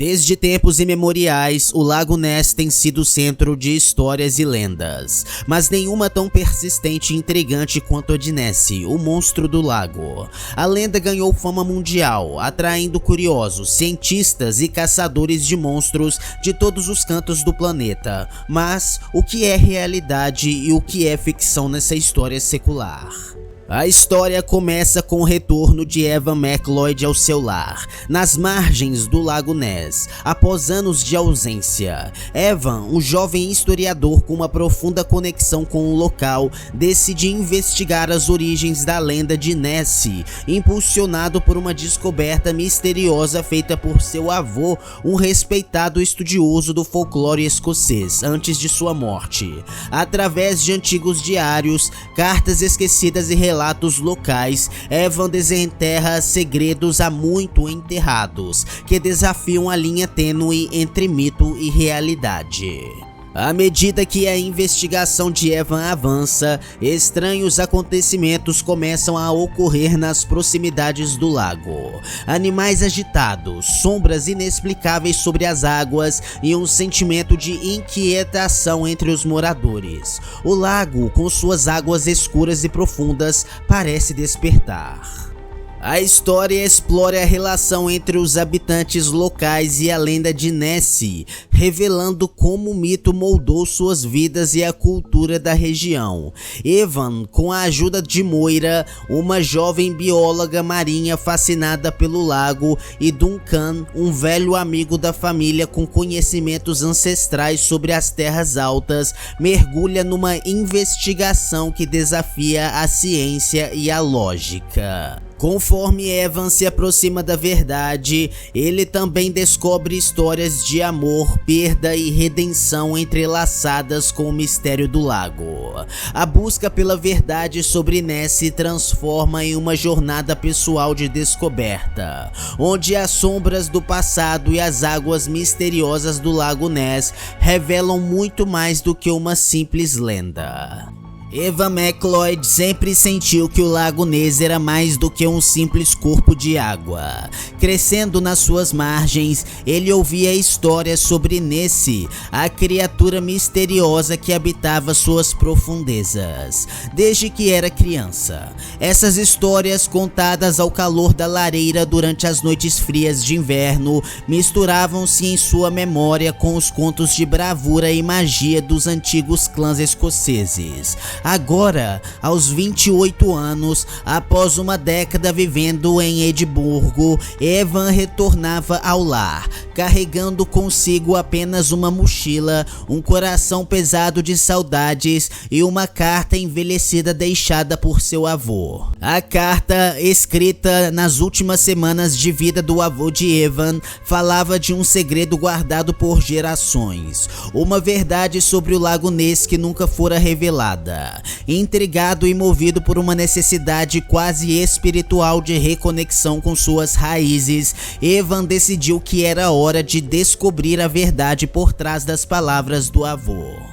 Desde tempos imemoriais, o Lago Ness tem sido centro de histórias e lendas, mas nenhuma tão persistente e intrigante quanto a de Nessie, o monstro do lago. A lenda ganhou fama mundial, atraindo curiosos, cientistas e caçadores de monstros de todos os cantos do planeta. Mas o que é realidade e o que é ficção nessa história secular? A história começa com o retorno de Evan McLeod ao seu lar, nas margens do Lago Ness, após anos de ausência. Evan, um jovem historiador com uma profunda conexão com o local, decide investigar as origens da lenda de Nessie, impulsionado por uma descoberta misteriosa feita por seu avô, um respeitado estudioso do folclore escocês, antes de sua morte. Através de antigos diários, cartas esquecidas e relatos locais, Evan desenterra segredos há muito enterrados, que desafiam a linha tênue entre mito e realidade. À medida que a investigação de Evan avança, estranhos acontecimentos começam a ocorrer nas proximidades do lago. Animais agitados, sombras inexplicáveis sobre as águas e um sentimento de inquietação entre os moradores. O lago, com suas águas escuras e profundas, parece despertar. A história explora a relação entre os habitantes locais e a lenda de Nessie, revelando como o mito moldou suas vidas e a cultura da região. Evan, com a ajuda de Moira, uma jovem bióloga marinha fascinada pelo lago, e Duncan, um velho amigo da família com conhecimentos ancestrais sobre as terras altas, mergulha numa investigação que desafia a ciência e a lógica. Conforme Evan se aproxima da verdade, ele também descobre histórias de amor, perda e redenção entrelaçadas com o mistério do lago. A busca pela verdade sobre Ness se transforma em uma jornada pessoal de descoberta, onde as sombras do passado e as águas misteriosas do Lago Ness revelam muito mais do que uma simples lenda. Evan McLeod sempre sentiu que o Lago Ness era mais do que um simples corpo de água. Crescendo nas suas margens, ele ouvia histórias sobre Nessie, a criatura misteriosa que habitava suas profundezas, desde que era criança. Essas histórias, contadas ao calor da lareira durante as noites frias de inverno, misturavam-se em sua memória com os contos de bravura e magia dos antigos clãs escoceses. Agora, aos 28 anos, após uma década vivendo em Edimburgo, Evan retornava ao lar, carregando consigo apenas uma mochila, um coração pesado de saudades e uma carta envelhecida deixada por seu avô. A carta, escrita nas últimas semanas de vida do avô de Evan, falava de um segredo guardado por gerações, uma verdade sobre o Lago Ness que nunca fora revelada. Intrigado e movido por uma necessidade quase espiritual de reconexão com suas raízes, Evan decidiu que era hora de descobrir a verdade por trás das palavras do avô.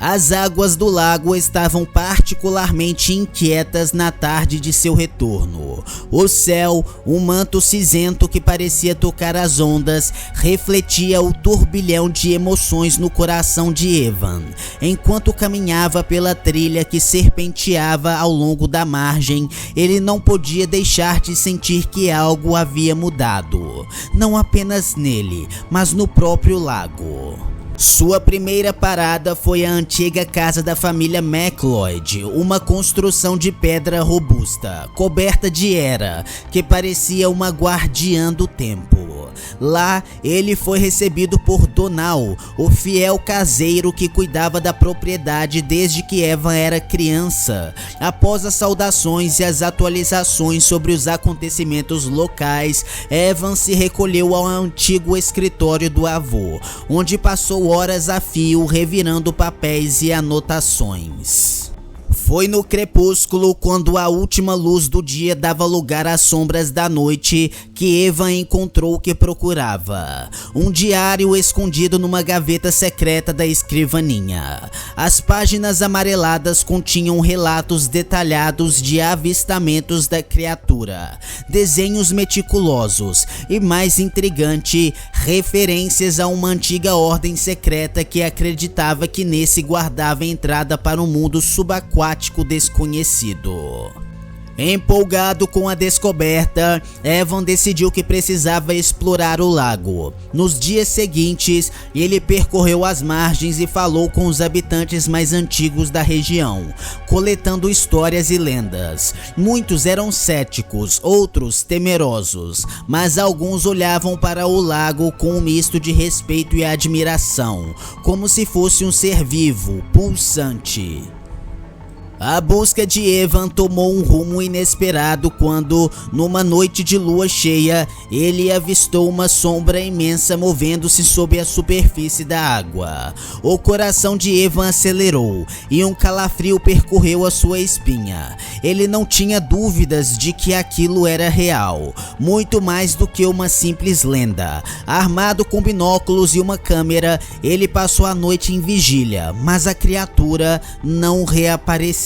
As águas do lago estavam particularmente inquietas na tarde de seu retorno. O céu, um manto cinzento que parecia tocar as ondas, refletia o turbilhão de emoções no coração de Evan. Enquanto caminhava pela trilha que serpenteava ao longo da margem, ele não podia deixar de sentir que algo havia mudado. Não apenas nele, mas no próprio lago. Sua primeira parada foi a antiga casa da família McLeod, uma construção de pedra robusta, coberta de era, que parecia uma guardiã do tempo. Lá, ele foi recebido por Donal, o fiel caseiro que cuidava da propriedade desde que Evan era criança. Após as saudações e as atualizações sobre os acontecimentos locais, Evan se recolheu ao antigo escritório do avô, onde passou horas a fio revirando papéis e anotações. Foi no crepúsculo, quando a última luz do dia dava lugar às sombras da noite, que Evan encontrou o que procurava. Um diário escondido numa gaveta secreta da escrivaninha. As páginas amareladas continham relatos detalhados de avistamentos da criatura, desenhos meticulosos e, mais intrigante, referências a uma antiga ordem secreta que acreditava que nesse guardava entrada para um mundo subaquático desconhecido. Empolgado com a descoberta, Evan decidiu que precisava explorar o lago. Nos dias seguintes, ele percorreu as margens e falou com os habitantes mais antigos da região, coletando histórias e lendas. Muitos eram céticos, outros temerosos, mas alguns olhavam para o lago com um misto de respeito e admiração, como se fosse um ser vivo, pulsante. A busca de Evan tomou um rumo inesperado quando, numa noite de lua cheia, ele avistou uma sombra imensa movendo-se sob a superfície da água. O coração de Evan acelerou e um calafrio percorreu a sua espinha. Ele não tinha dúvidas de que aquilo era real, muito mais do que uma simples lenda. Armado com binóculos e uma câmera, ele passou a noite em vigília, mas a criatura não reapareceu.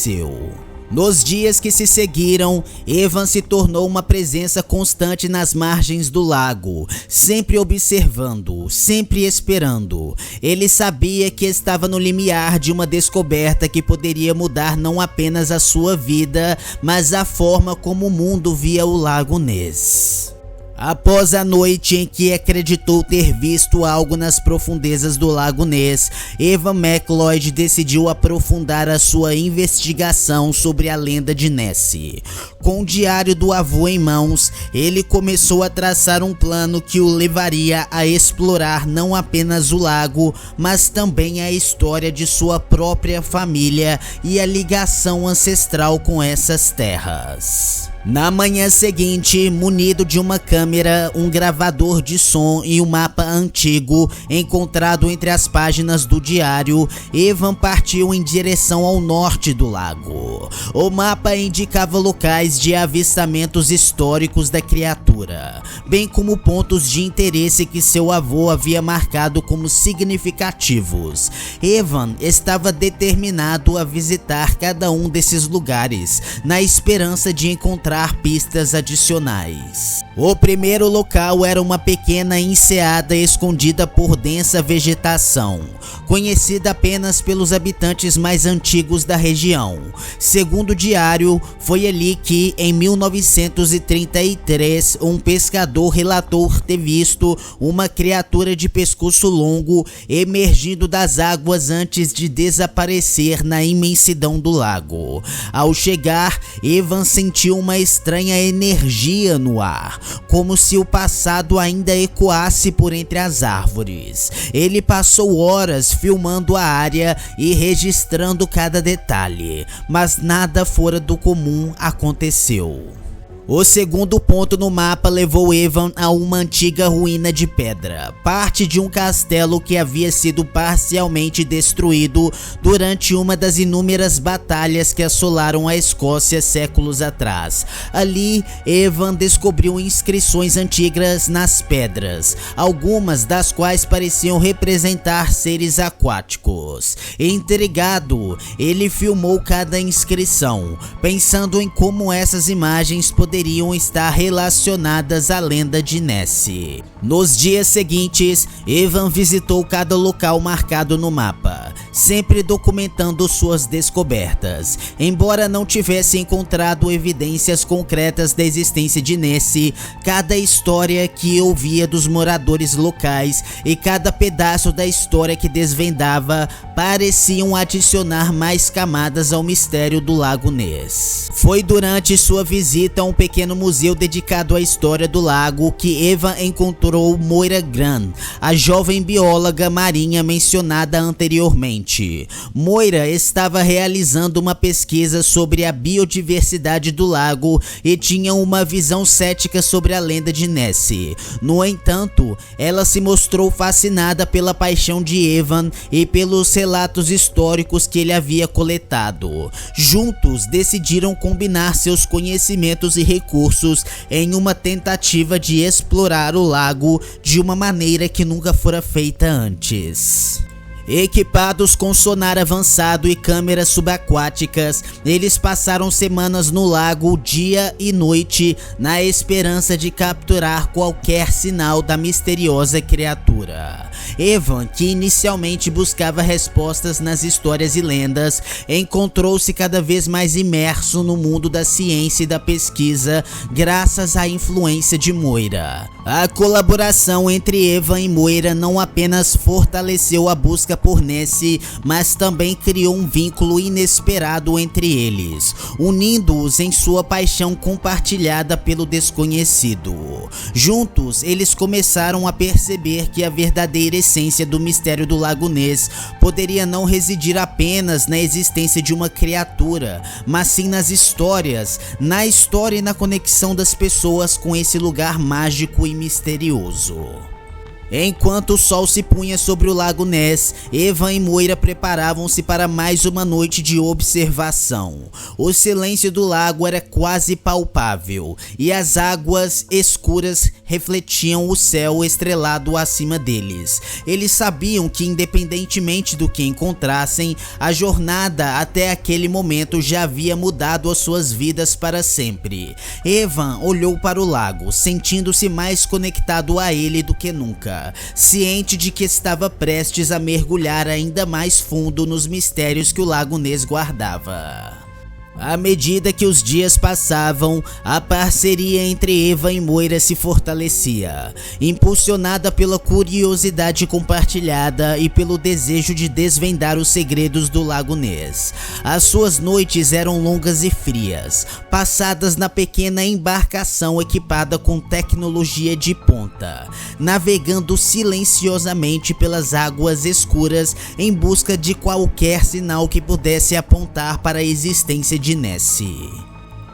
Nos dias que se seguiram, Evan se tornou uma presença constante nas margens do lago, sempre observando, sempre esperando. Ele sabia que estava no limiar de uma descoberta que poderia mudar não apenas a sua vida, mas a forma como o mundo via o Lago Ness. Após a noite em que acreditou ter visto algo nas profundezas do Lago Ness, Evan McLeod decidiu aprofundar a sua investigação sobre a lenda de Nessie. Com o diário do avô em mãos, ele começou a traçar um plano que o levaria a explorar não apenas o lago, mas também a história de sua própria família e a ligação ancestral com essas terras. Na manhã seguinte, munido de uma câmera, um gravador de som e um mapa antigo encontrado entre as páginas do diário, Evan partiu em direção ao norte do lago. O mapa indicava locais de avistamentos históricos da criatura, bem como pontos de interesse que seu avô havia marcado como significativos. Evan estava determinado a visitar cada um desses lugares, na esperança de encontrar pistas adicionais. O primeiro local era uma pequena enseada escondida por densa vegetação, conhecida apenas pelos habitantes mais antigos da região. Segundo o diário, foi ali que, em 1933, um pescador relatou ter visto uma criatura de pescoço longo emergindo das águas antes de desaparecer na imensidão do lago. Ao chegar, Evan sentiu uma estranha energia no ar, como se o passado ainda ecoasse por entre as árvores. Ele passou horas filmando a área e registrando cada detalhe, mas nada fora do comum aconteceu. O segundo ponto no mapa levou Evan a uma antiga ruína de pedra, parte de um castelo que havia sido parcialmente destruído durante uma das inúmeras batalhas que assolaram a Escócia séculos atrás. Ali, Evan descobriu inscrições antigas nas pedras, algumas das quais pareciam representar seres aquáticos. Intrigado, ele filmou cada inscrição, pensando em como essas imagens poderiam estar relacionadas à lenda de Nessie. Nos dias seguintes, Evan visitou cada local marcado no mapa, sempre documentando suas descobertas. Embora não tivesse encontrado evidências concretas da existência de Nessie, cada história que ouvia dos moradores locais e cada pedaço da história que desvendava pareciam adicionar mais camadas ao mistério do Lago Ness. Foi durante sua visita a um pequeno museu dedicado à história do lago que Evan encontrou Moira Grant, a jovem bióloga marinha mencionada anteriormente. seguinte, Moira estava realizando uma pesquisa sobre a biodiversidade do lago e tinha uma visão cética sobre a lenda de Nessie. No entanto, ela se mostrou fascinada pela paixão de Evan e pelos relatos históricos que ele havia coletado. Juntos, decidiram combinar seus conhecimentos e recursos em uma tentativa de explorar o lago de uma maneira que nunca fora feita antes. Equipados com sonar avançado e câmeras subaquáticas, eles passaram semanas no lago dia e noite na esperança de capturar qualquer sinal da misteriosa criatura. Evan, que inicialmente buscava respostas nas histórias e lendas, encontrou-se cada vez mais imerso no mundo da ciência e da pesquisa graças à influência de Moira. A colaboração entre Evan e Moira não apenas fortaleceu a busca por Nessie, mas também criou um vínculo inesperado entre eles, unindo-os em sua paixão compartilhada pelo desconhecido. Juntos, eles começaram a perceber que a verdadeira essência do mistério do Lago Ness poderia não residir apenas na existência de uma criatura, mas sim nas histórias, na história e na conexão das pessoas com esse lugar mágico e misterioso. Enquanto o sol se punha sobre o Lago Ness, Evan e Moira preparavam-se para mais uma noite de observação. O silêncio do lago era quase palpável, e as águas escuras refletiam o céu estrelado acima deles. Eles sabiam que, independentemente do que encontrassem, a jornada até aquele momento já havia mudado as suas vidas para sempre. Evan olhou para o lago, sentindo-se mais conectado a ele do que nunca, ciente de que estava prestes a mergulhar ainda mais fundo nos mistérios que o Lago Ness guardava. À medida que os dias passavam, a parceria entre Evan e Moira se fortalecia, impulsionada pela curiosidade compartilhada e pelo desejo de desvendar os segredos do Lago Ness. As suas noites eram longas e frias, passadas na pequena embarcação equipada com tecnologia de ponta, navegando silenciosamente pelas águas escuras em busca de qualquer sinal que pudesse apontar para a existência de Nessie.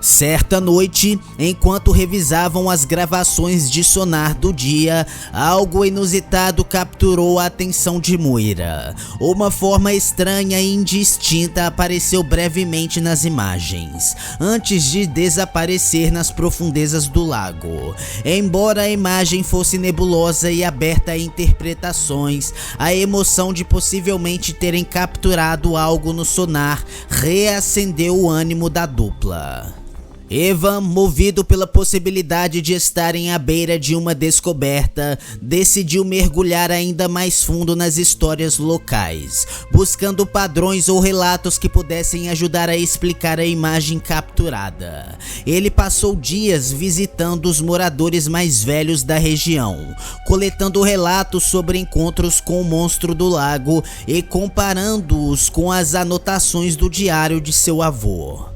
Certa noite, enquanto revisavam as gravações de sonar do dia, algo inusitado capturou a atenção de Moira. Uma forma estranha e indistinta apareceu brevemente nas imagens, antes de desaparecer nas profundezas do lago. Embora a imagem fosse nebulosa e aberta a interpretações, a emoção de possivelmente terem capturado algo no sonar reacendeu o ânimo da dupla. Evan, movido pela possibilidade de estarem à beira de uma descoberta, decidiu mergulhar ainda mais fundo nas histórias locais, buscando padrões ou relatos que pudessem ajudar a explicar a imagem capturada. Ele passou dias visitando os moradores mais velhos da região, coletando relatos sobre encontros com o monstro do lago e comparando-os com as anotações do diário de seu avô.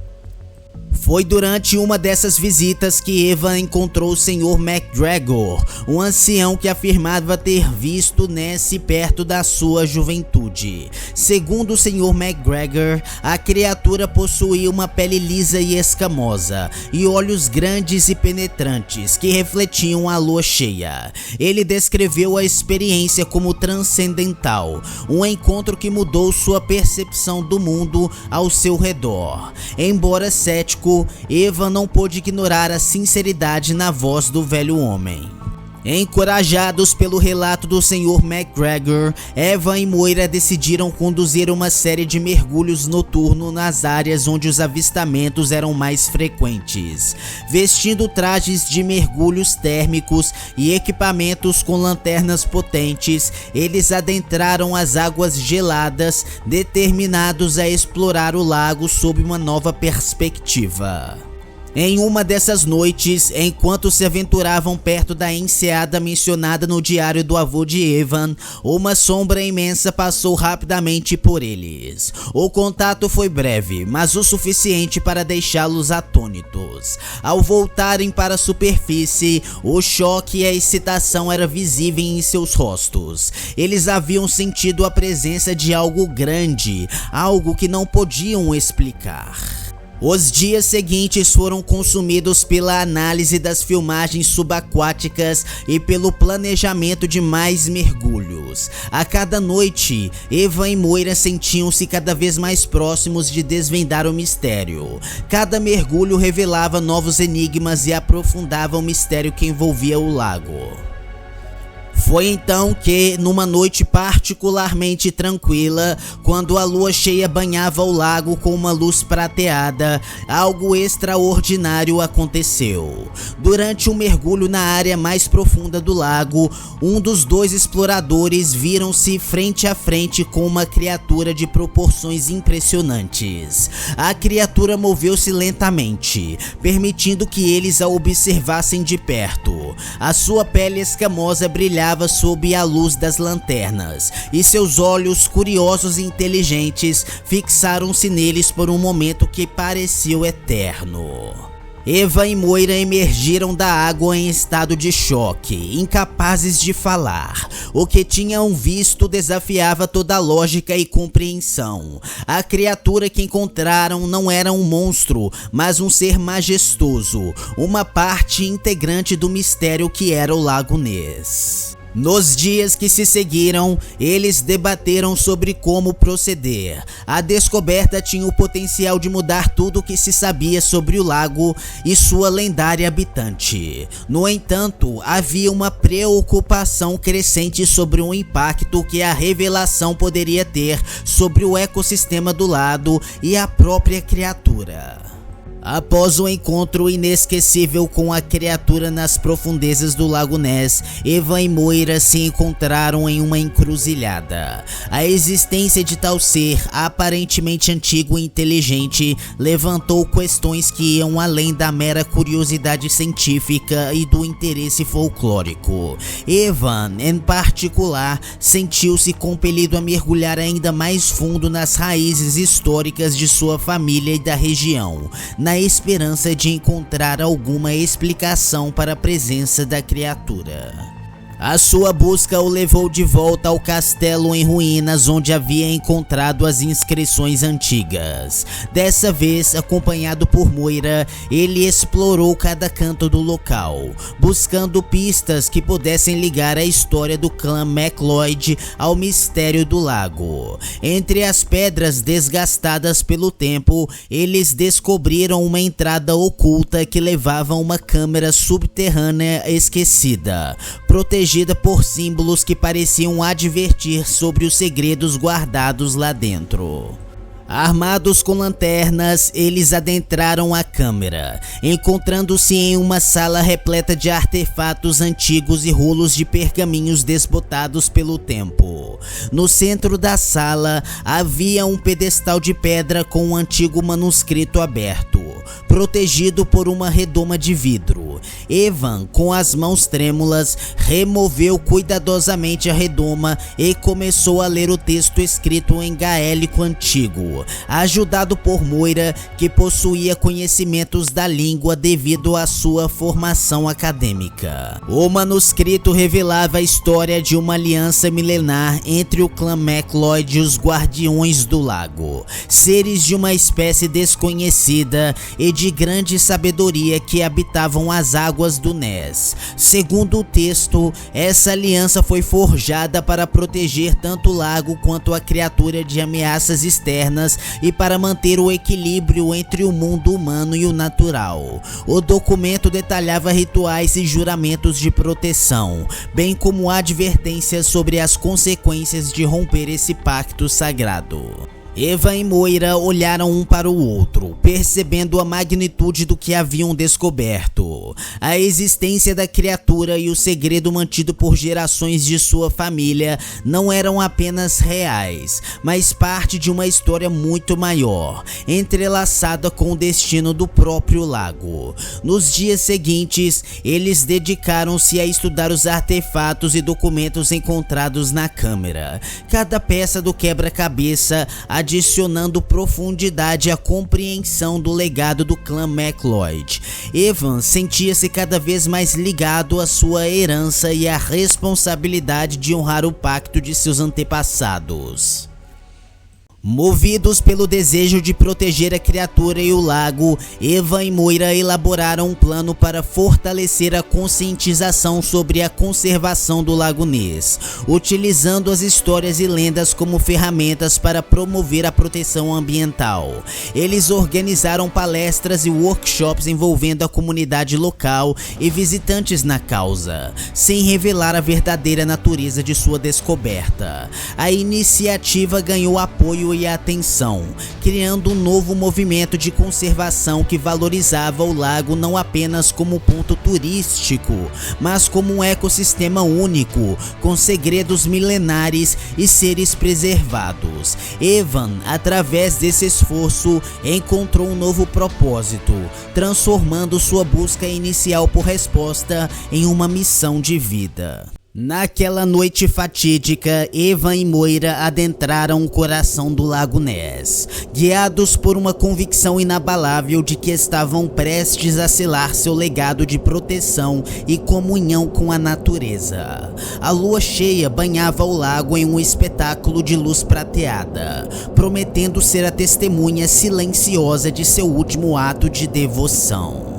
Foi durante uma dessas visitas que Evan encontrou o Sr. McGregor, um ancião que afirmava ter visto Nessie perto da sua juventude. Segundo o Sr. McGregor, a criatura possuía uma pele lisa e escamosa, e olhos grandes e penetrantes que refletiam a lua cheia. Ele descreveu a experiência como transcendental, um encontro que mudou sua percepção do mundo ao seu redor. Embora cético, Evan não pôde ignorar a sinceridade na voz do velho homem. Encorajados pelo relato do Sr. McGregor, Evan e Moira decidiram conduzir uma série de mergulhos noturnos nas áreas onde os avistamentos eram mais frequentes. Vestindo trajes de mergulhos térmicos e equipamentos com lanternas potentes, eles adentraram as águas geladas, determinados a explorar o lago sob uma nova perspectiva. Em uma dessas noites, enquanto se aventuravam perto da enseada mencionada no diário do avô de Evan, uma sombra imensa passou rapidamente por eles. O contato foi breve, mas o suficiente para deixá-los atônitos. Ao voltarem para a superfície, o choque e a excitação era visível em seus rostos. Eles haviam sentido a presença de algo grande, algo que não podiam explicar. Os dias seguintes foram consumidos pela análise das filmagens subaquáticas e pelo planejamento de mais mergulhos. A cada noite, Evan e Moira sentiam-se cada vez mais próximos de desvendar o mistério. Cada mergulho revelava novos enigmas e aprofundava o mistério que envolvia o lago. Foi então que, numa noite particularmente tranquila, quando a lua cheia banhava o lago com uma luz prateada, algo extraordinário aconteceu. Durante um mergulho na área mais profunda do lago, um dos dois exploradores viram-se frente a frente com uma criatura de proporções impressionantes. A criatura moveu-se lentamente, permitindo que eles a observassem de perto. A sua pele escamosa brilhava sob a luz das lanternas, e seus olhos curiosos e inteligentes fixaram-se neles por um momento que pareceu eterno. Evan e Moira emergiram da água em estado de choque, incapazes de falar. O que tinham visto desafiava toda a lógica e compreensão. A criatura que encontraram não era um monstro, mas um ser majestoso, uma parte integrante do mistério que era o Lago Ness. Nos dias que se seguiram, eles debateram sobre como proceder. A descoberta tinha o potencial de mudar tudo o que se sabia sobre o lago e sua lendária habitante. No entanto, havia uma preocupação crescente sobre o impacto que a revelação poderia ter sobre o ecossistema do lago e a própria criatura. Após o encontro inesquecível com a criatura nas profundezas do Lago Ness, Evan e Moira se encontraram em uma encruzilhada. A existência de tal ser, aparentemente antigo e inteligente, levantou questões que iam além da mera curiosidade científica e do interesse folclórico. Evan, em particular, sentiu-se compelido a mergulhar ainda mais fundo nas raízes históricas de sua família e da região, na esperança de encontrar alguma explicação para a presença da criatura. A sua busca o levou de volta ao castelo em ruínas onde havia encontrado as inscrições antigas. Dessa vez, acompanhado por Moira, ele explorou cada canto do local, buscando pistas que pudessem ligar a história do clã MacLeod ao mistério do lago. Entre as pedras desgastadas pelo tempo, eles descobriram uma entrada oculta que levava a uma câmara subterrânea esquecida, protegida por símbolos que pareciam advertir sobre os segredos guardados lá dentro. Armados com lanternas, eles adentraram a câmara, encontrando-se em uma sala repleta de artefatos antigos e rolos de pergaminhos desbotados pelo tempo. No centro da sala, havia um pedestal de pedra com um antigo manuscrito aberto, protegido por uma redoma de vidro. Evan, com as mãos trêmulas, removeu cuidadosamente a redoma e começou a ler o texto escrito em gaélico antigo, ajudado por Moira, que possuía conhecimentos da língua devido à sua formação acadêmica. O manuscrito revelava a história de uma aliança milenar entre o clã MacLeod e os Guardiões do Lago, seres de uma espécie desconhecida e de grande sabedoria que habitavam as águas do Ness. Segundo o texto, essa aliança foi forjada para proteger tanto o lago quanto a criatura de ameaças externas e para manter o equilíbrio entre o mundo humano e o natural. O documento detalhava rituais e juramentos de proteção, bem como advertências sobre as consequências de romper esse pacto sagrado. Evan e Moira olharam um para o outro, percebendo a magnitude do que haviam descoberto. A existência da criatura e o segredo mantido por gerações de sua família não eram apenas reais, mas parte de uma história muito maior, entrelaçada com o destino do próprio lago. Nos dias seguintes, eles dedicaram-se a estudar os artefatos e documentos encontrados na câmera. Cada peça do quebra-cabeça adicionando profundidade à compreensão do legado do clã MacLeod. Evan sentia-se cada vez mais ligado à sua herança e à responsabilidade de honrar o pacto de seus antepassados. Movidos pelo desejo de proteger a criatura e o lago, Evan e Moira elaboraram um plano para fortalecer a conscientização sobre a conservação do Lago Ness, utilizando as histórias e lendas como ferramentas para promover a proteção ambiental. Eles organizaram palestras e workshops envolvendo a comunidade local e visitantes na causa, sem revelar a verdadeira natureza de sua descoberta. A iniciativa ganhou apoio e atenção, criando um novo movimento de conservação que valorizava o lago não apenas como ponto turístico, mas como um ecossistema único, com segredos milenares e seres preservados. Evan, através desse esforço, encontrou um novo propósito, transformando sua busca inicial por resposta em uma missão de vida. Naquela noite fatídica, Evan e Moira adentraram o coração do Lago Ness, guiados por uma convicção inabalável de que estavam prestes a selar seu legado de proteção e comunhão com a natureza. A lua cheia banhava o lago em um espetáculo de luz prateada, prometendo ser a testemunha silenciosa de seu último ato de devoção.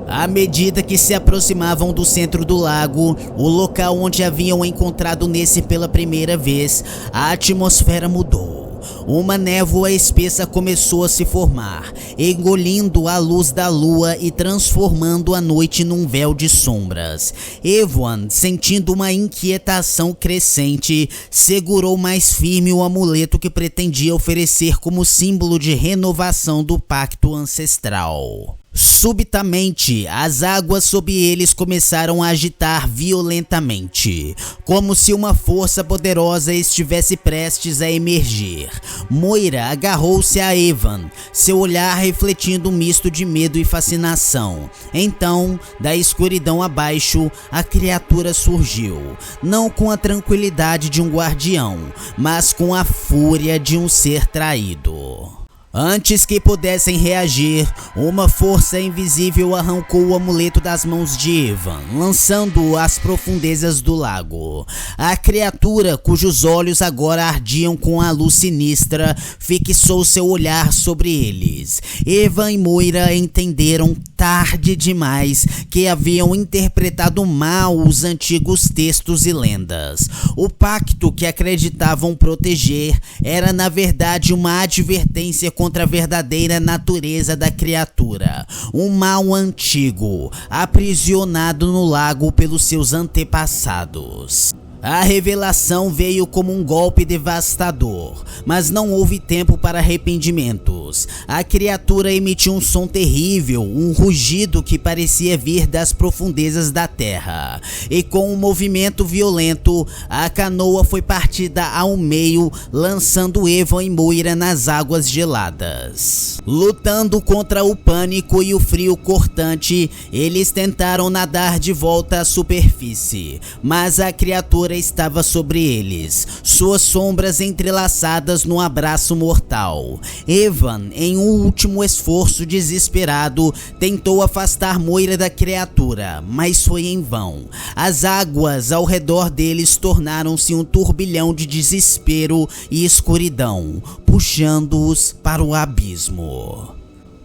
À medida que se aproximavam do centro do lago, o local onde haviam encontrado Ness pela primeira vez, a atmosfera mudou. Uma névoa espessa começou a se formar, engolindo a luz da lua e transformando a noite num véu de sombras. Evan, sentindo uma inquietação crescente, segurou mais firme o amuleto que pretendia oferecer como símbolo de renovação do pacto ancestral. Subitamente, as águas sob eles começaram a agitar violentamente, como se uma força poderosa estivesse prestes a emergir. Moira agarrou-se a Evan, seu olhar refletindo um misto de medo e fascinação. Então, da escuridão abaixo, a criatura surgiu, não com a tranquilidade de um guardião, mas com a fúria de um ser traído. Antes que pudessem reagir, uma força invisível arrancou o amuleto das mãos de Evan, lançando-o às profundezas do lago. A criatura, cujos olhos agora ardiam com a luz sinistra, fixou seu olhar sobre eles. Evan e Moira entenderam tarde demais que haviam interpretado mal os antigos textos e lendas. O pacto que acreditavam proteger era na verdade uma advertência contra a verdadeira natureza da criatura, um mal antigo, aprisionado no lago pelos seus antepassados. A revelação veio como um golpe devastador, mas não houve tempo para arrependimentos. A criatura emitiu um som terrível, um rugido que parecia vir das profundezas da terra. E com um movimento violento, a canoa foi partida ao meio, lançando Evan e Moira nas águas geladas. Lutando contra o pânico e o frio cortante, eles tentaram nadar de volta à superfície, mas a criatura estava sobre eles, suas sombras entrelaçadas num abraço mortal. Evan, em um último esforço desesperado, tentou afastar Moira da criatura, mas foi em vão. As águas ao redor deles tornaram-se um turbilhão de desespero e escuridão, puxando-os para o abismo.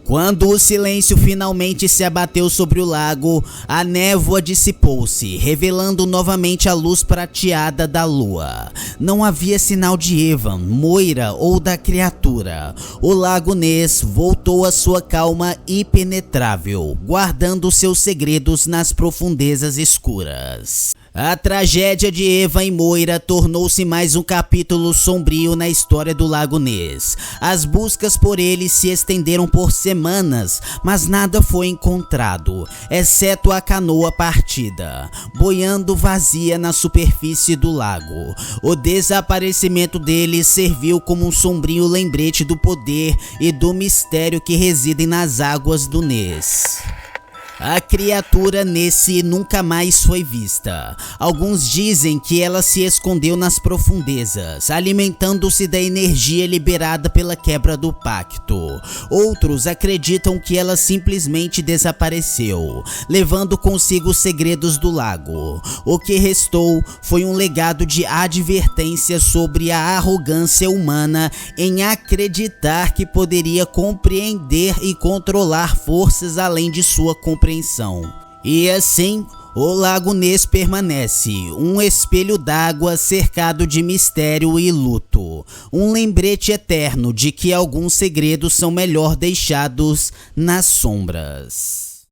Quando o silêncio finalmente se abateu sobre o lago, a névoa dissipou-se, revelando novamente a luz prateada da lua. Não havia sinal de Evan, Moira ou da criatura. O Lago Ness voltou à sua calma impenetrável, guardando seus segredos nas profundezas escuras. A tragédia de Eva e Moira tornou-se mais um capítulo sombrio na história do Lago Ness. As buscas por ele se estenderam por semanas, mas nada foi encontrado, exceto a canoa partida, boiando vazia na superfície do lago. O desaparecimento dele serviu como um sombrio lembrete do poder e do mistério que residem nas águas do Ness. A criatura Nessie nunca mais foi vista. Alguns dizem que ela se escondeu nas profundezas, alimentando-se da energia liberada pela quebra do pacto. Outros acreditam que ela simplesmente desapareceu, levando consigo os segredos do lago. O que restou foi um legado de advertência sobre a arrogância humana em acreditar que poderia compreender e controlar forças além de sua compreensão. E assim, o Lago Ness permanece, um espelho d'água cercado de mistério e luto, um lembrete eterno de que alguns segredos são melhor deixados nas sombras.